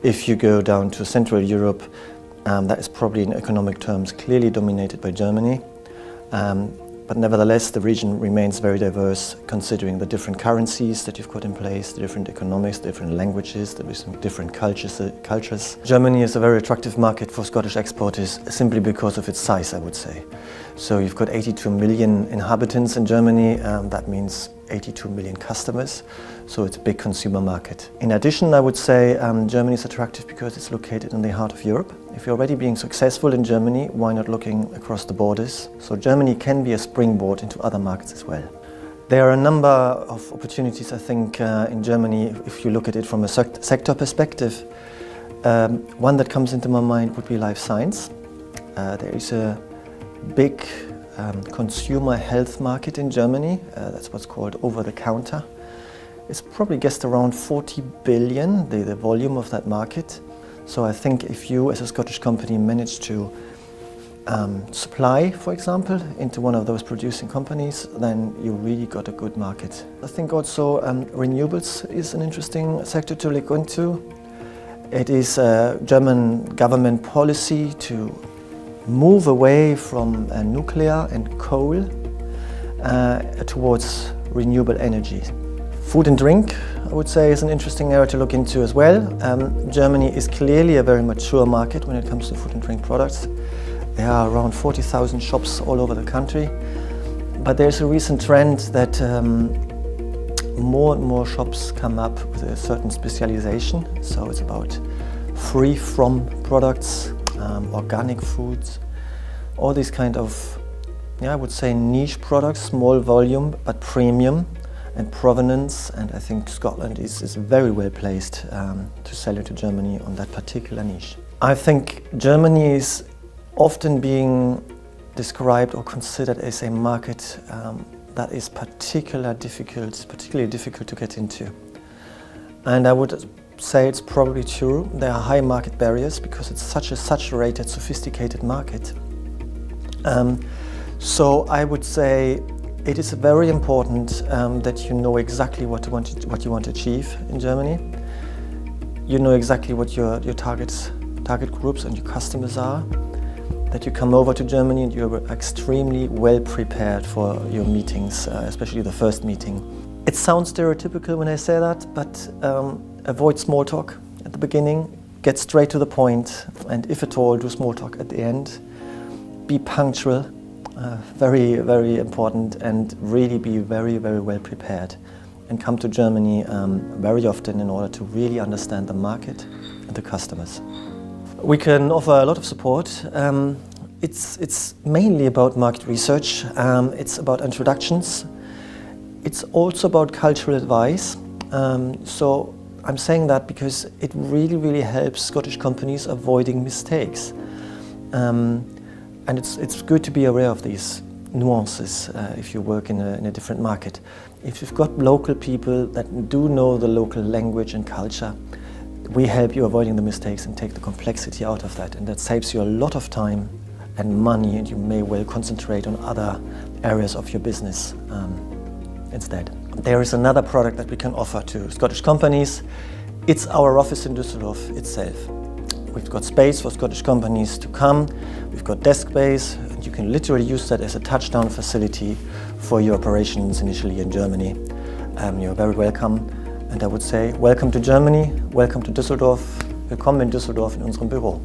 If you go down to Central Europe, that is probably in economic terms clearly dominated by Germany. But nevertheless, the region remains very diverse, considering the different currencies that you've got in place, the different economics, different languages, the different cultures. Germany is a very attractive market for Scottish exporters simply because of its size, I would say. So you've got 82 million inhabitants in Germany, that means 82 million customers, so it's a big consumer market. In addition, I would say Germany is attractive because it's located in the heart of Europe. If you're already being successful in Germany, why not looking across the borders? So Germany can be a springboard into other markets as well. There are a number of opportunities, I think, in Germany, if you look at it from a sector perspective. One that comes into my mind would be life science. There is a big consumer health market in Germany. That's what's called over-the-counter. It's probably guessed around 40 billion, the volume of that market. So I think if you as a Scottish company manage to supply, for example, into one of those producing companies, then you really got a good market. I think also renewables is an interesting sector to look into. It is a German government policy to move away from nuclear and coal towards renewable energy. Food and drink, I would say, is an interesting area to look into as well. Germany is clearly a very mature market when it comes to food and drink products. There are around 40,000 shops all over the country, but there's a recent trend that more and more shops come up with a certain specialization. So it's about free from products, organic foods, all these kind of, I would say niche products, small volume but premium and provenance, and I think Scotland is very well placed to sell into Germany on that particular niche. I think Germany is often being described or considered as a market that is particularly difficult to get into. And I would say it's probably true. There are high market barriers because it's such a saturated, sophisticated market. So I would say it is very important that you know exactly what you want to achieve in Germany. You know exactly what your target groups and your customers are. That you come over to Germany and you're extremely well prepared for your meetings, especially the first meeting. It sounds stereotypical when I say that, but avoid small talk at the beginning, get straight to the point, and if at all, do small talk at the end. Be punctual, very, very important, and really be very, very well prepared. And come to Germany very often in order to really understand the market and the customers. We can offer a lot of support. It's mainly about market research, it's about introductions, it's also about cultural advice. So I'm saying that because it really, really helps Scottish companies avoiding mistakes. And it's good to be aware of these nuances if you work in a different market. If you've got local people that do know the local language and culture, we help you avoiding the mistakes and take the complexity out of that, and that saves you a lot of time and money, and you may well concentrate on other areas of your business instead. There is another product that we can offer to Scottish companies. It's our office in Düsseldorf itself. We've got space for Scottish companies to come. We've got desk space, and you can literally use that as a touchdown facility for your operations initially in Germany. You're very welcome. And I would say, welcome to Germany, welcome to Düsseldorf, willkommen in Düsseldorf in unserem Büro.